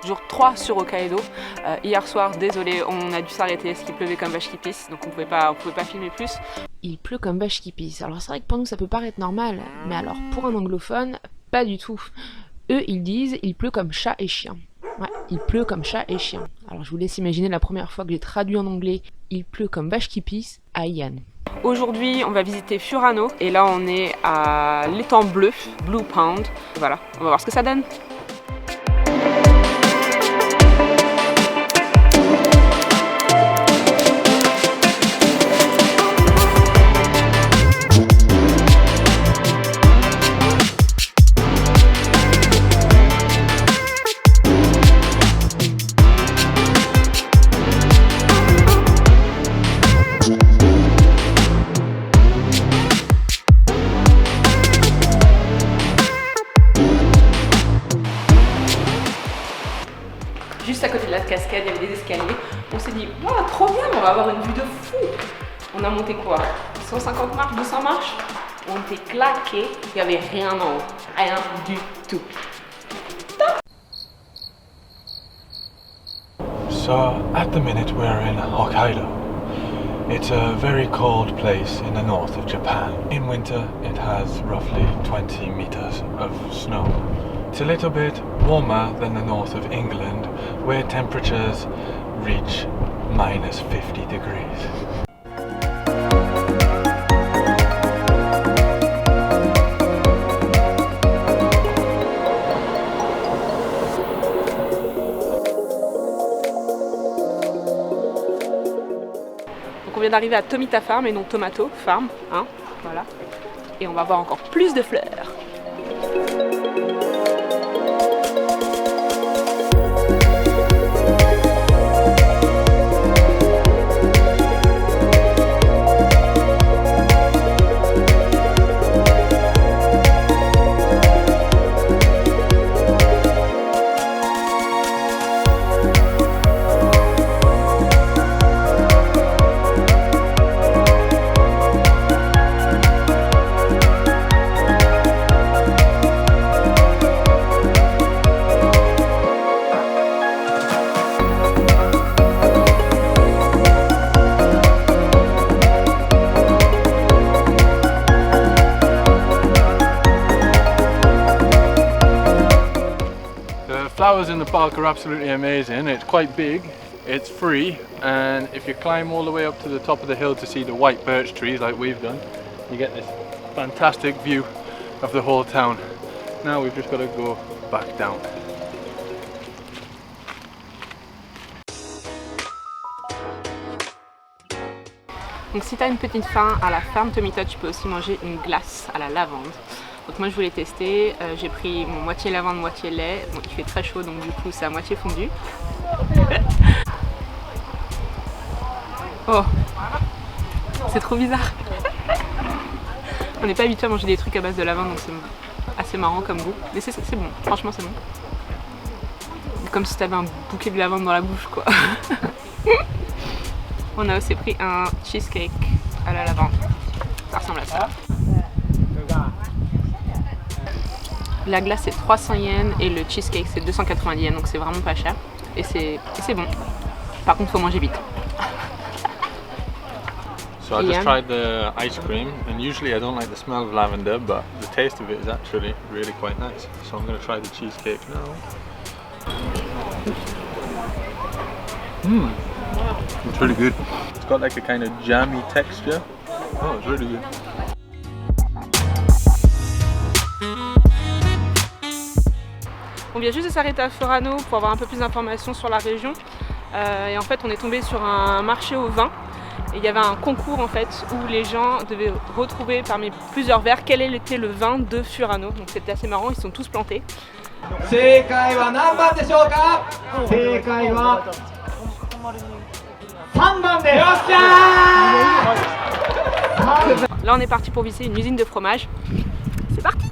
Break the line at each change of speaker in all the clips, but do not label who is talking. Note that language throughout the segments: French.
jour 3 sur Hokkaido. Hier soir, désolé, on a dû s'arrêter parce qu'il pleuvait comme vache qui pisse, donc on pouvait pas filmer plus. Il pleut comme vache qui pisse. Alors c'est vrai que pour nous ça peut paraître normal, mais alors pour un anglophone, pas du tout. Eux ils disent il pleut comme chat et chien. Ouais, il pleut comme chat et chien. Alors je vous laisse imaginer la première fois que j'ai traduit en anglais il pleut comme vache qui pisse à Ian. Aujourd'hui, on va visiter Furano et là on est à l'étang bleu, Blue Pond. Voilà, on va voir ce que ça donne. Juste à côté de la cascade, il y avait des escaliers. On s'est dit, wow, trop bien, on va avoir une vue de fou. On a monté quoi? 150 marches, 200 marches? On était claqués, il n'y avait rien en haut. Rien du tout.
So, at the minute we're in Hokkaido. It's a very cold place in the north of Japan. In winter, it has roughly 20 meters of snow. It's a little bit warmer than the north of England, where temperatures reach minus 50 degrees.
Donc on vient d'arriver à Tomita Farm et non Tomato Farm, hein, voilà. Et on va voir encore plus de fleurs.
Flowers in the park are absolutely amazing. It's quite big, it's free, and if you climb all the way up to the top of the hill to see the white birch trees like we've done, you get this fantastic view of the whole town. Now we've just got to go back down.
Donc si tu as une petite faim à la ferme Tomita, tu peux aussi manger une glace à la lavande. Donc moi je voulais tester, j'ai pris mon moitié lavande, moitié lait. Bon, il fait très chaud donc du coup c'est à moitié fondu. Oh, c'est trop bizarre. On n'est pas habitué à manger des trucs à base de lavande donc c'est assez marrant comme goût. Mais c'est bon, franchement c'est bon. Comme si tu avais un bouquet de lavande dans la bouche quoi. On a aussi pris un cheesecake à la lavande. Ça ressemble à ça. La glace c'est 300 yens et le cheesecake c'est 290 yens donc c'est vraiment pas cher. Et c'est bon. Par contre faut manger vite.
So I just tried the ice cream, and usually I don't like the smell of lavender, but the taste of it is actually really quite nice. So I'm going to try the cheesecake now. It's really good. It's got like a kind of jammy texture. Oh, it's really good.
On vient juste de s'arrêter à Furano pour avoir un peu plus d'informations sur la région. Et en fait on est tombé sur un marché au vin. Et il y avait un concours en fait où les gens devaient retrouver parmi plusieurs verres quel était le vin de Furano. Donc c'était assez marrant, ils sont tous plantés. Là on est parti pour visiter une usine de fromage. C'est parti!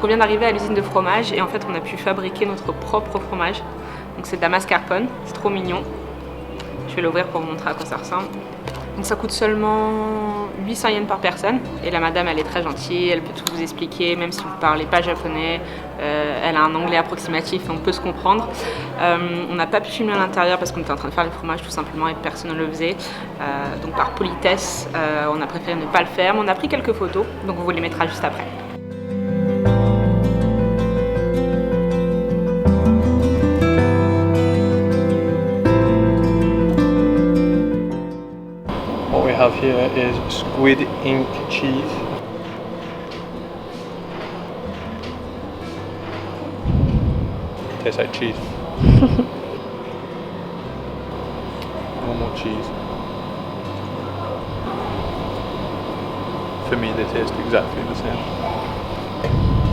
On vient d'arriver à l'usine de fromage et en fait on a pu fabriquer notre propre fromage. Donc c'est de la mascarpone, c'est trop mignon. Je vais l'ouvrir pour vous montrer à quoi ça ressemble. Donc ça coûte seulement 800 yens par personne. Et la madame, elle est très gentille, elle peut tout vous expliquer, même si vous ne parlez pas japonais. Elle a un anglais approximatif, donc on peut se comprendre. On n'a pas pu filmer à l'intérieur parce qu'on était en train de faire les fromages tout simplement et personne ne le faisait. Donc par politesse, on a préféré ne pas le faire. Mais on a pris quelques photos, donc on vous les mettra juste après.
What we have here is squid ink cheese. Tastes like cheese. Normal cheese. For me, they taste exactly the same.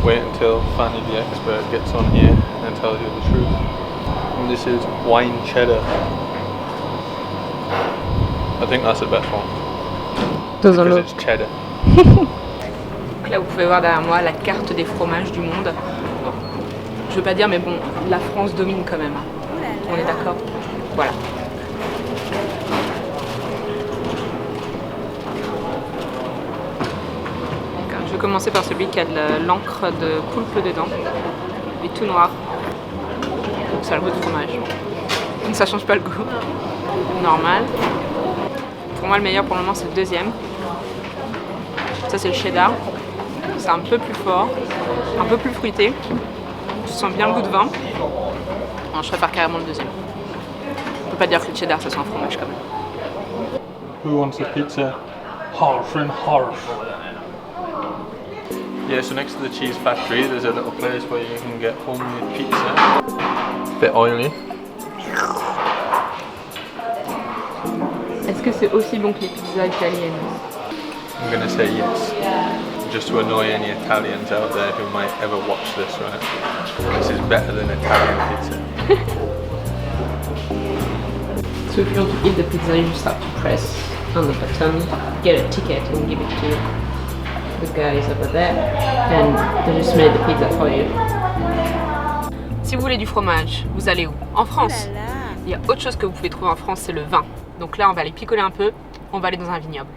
Wait until Fanny the expert gets on here and tells you the truth. And this is wine cheddar. I think that's the best one.
Doesn't
Because
look.
it's cheddar.
Donc là, vous pouvez voir derrière moi la carte des fromages du monde. Bon, je veux pas dire, mais bon, la France domine quand même. On est d'accord? Voilà. Je vais commencer par celui qui a de l'encre de poulpe dedans. Il est tout noir. Donc ça a le goût de fromage. Donc ça change pas le goût. Normal. Pour moi, le meilleur pour le moment, c'est le deuxième. Ça, c'est le cheddar. C'est un peu plus fort, un peu plus fruité. Tu sens bien le goût de vin. Non, je préfère carrément le deuxième. On peut pas dire que le cheddar, ça soit un fromage quand même.
Who wants a pizza? Half and half. Yeah, so next to the cheese factory, there's a little place where you can get homemade pizza. Bit oily.
Est-ce que c'est aussi bon que les pizzas italiennes?
I'm gonna say yes. Just to annoy any Italians out there who might ever watch this, right? This is better than Italian pizza.
So if you want to eat the pizza, you just have to press on the button, get a ticket and give it to the guys over there, and they just made the pizza for you. Si vous voulez du fromage, vous allez où? En France. Il y a autre chose que vous pouvez trouver en France, c'est le vin. Donc là, on va aller picoler un peu, on va aller dans un vignoble.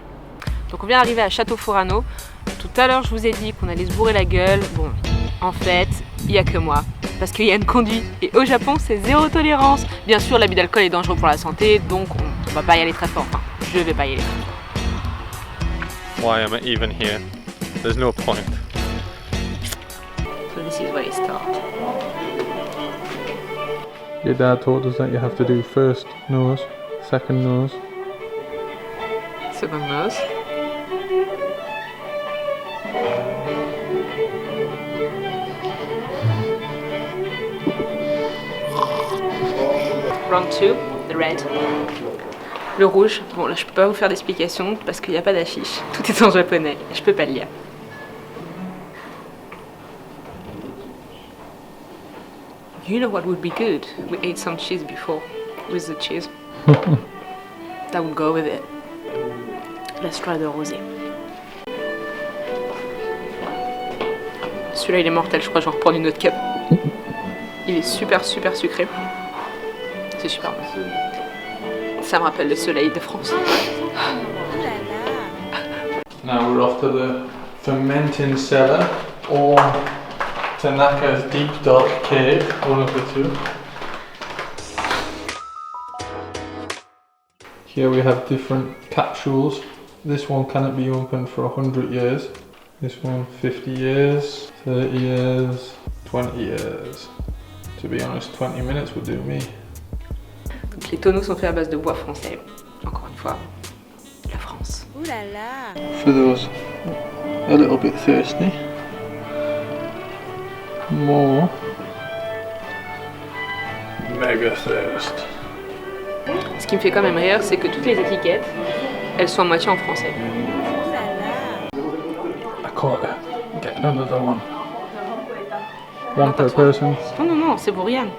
Donc on vient d'arriver à Château Furano. Tout à l'heure, je vous ai dit qu'on allait se bourrer la gueule. Bon, en fait, il n'y a que moi. Parce que Yann conduit. Et au Japon, c'est zéro tolérance. Bien sûr, l'abus d'alcool est dangereux pour la santé, donc on va pas y aller très fort. Enfin, je vais pas y aller.
Why am I even here? There's no point.
So this is where it starts.
Your dad told us that you have to do first nose, second nose.
Second nose. Round 2, the red. Le rouge, bon là je peux pas vous faire d'explication parce qu'il n'y a pas d'affiche. Tout est en japonais, je peux pas le lire. You know what would be good? We ate some cheese before, with the cheese. That would go with it. Let's try the rosé. Celui-là il est mortel, je crois que je vais en reprendre une autre cup. Il est super super sucré. C'est super bon. Ça me rappelle le soleil de France.
Now we're off to the fermenting cellar or Tanaka's deep dark cave, one of the two. Here we have different capsules. This one cannot be opened for 100 years. This one 50 years, 30 years, 20 years. To be honest, 20 minutes would do me.
Donc les tonneaux sont faits à base de bois français. Encore une fois, la France.
Ouh là là.
For those a little bit thirsty, more mega thirst.
Ce qui me fait quand même rire, c'est que toutes les étiquettes, elles sont à moitié en français.
Ouh là là.
A quarter. Get another one. One per person.
Non, non, non, c'est pour Yann.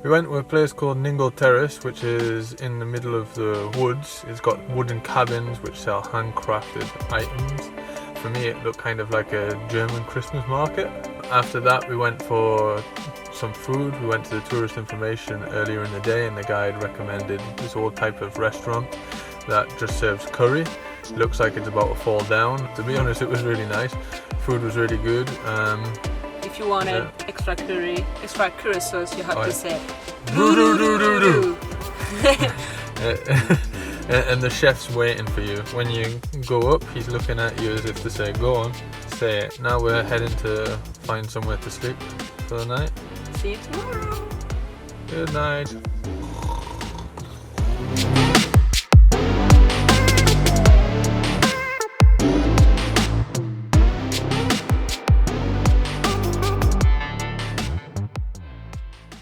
We went to a place called Ningle Terrace, which is in the middle of the woods. It's got wooden cabins which sell handcrafted items. for me it looked kind of like a German Christmas market. After that we went for some food. We went to the tourist information earlier in the day and the guide recommended this old type of restaurant that just serves curry. Looks like it's about to fall down. To be honest, it was really nice. Food was really good.
If you wanted extra curry sauce, you have to say
Doo-doo-doo-doo-doo. And the chef's waiting for you. When you go up, he's looking at you as if to say, go on, say it. Now we're heading to find somewhere to sleep for the night.
See you tomorrow.
Good night.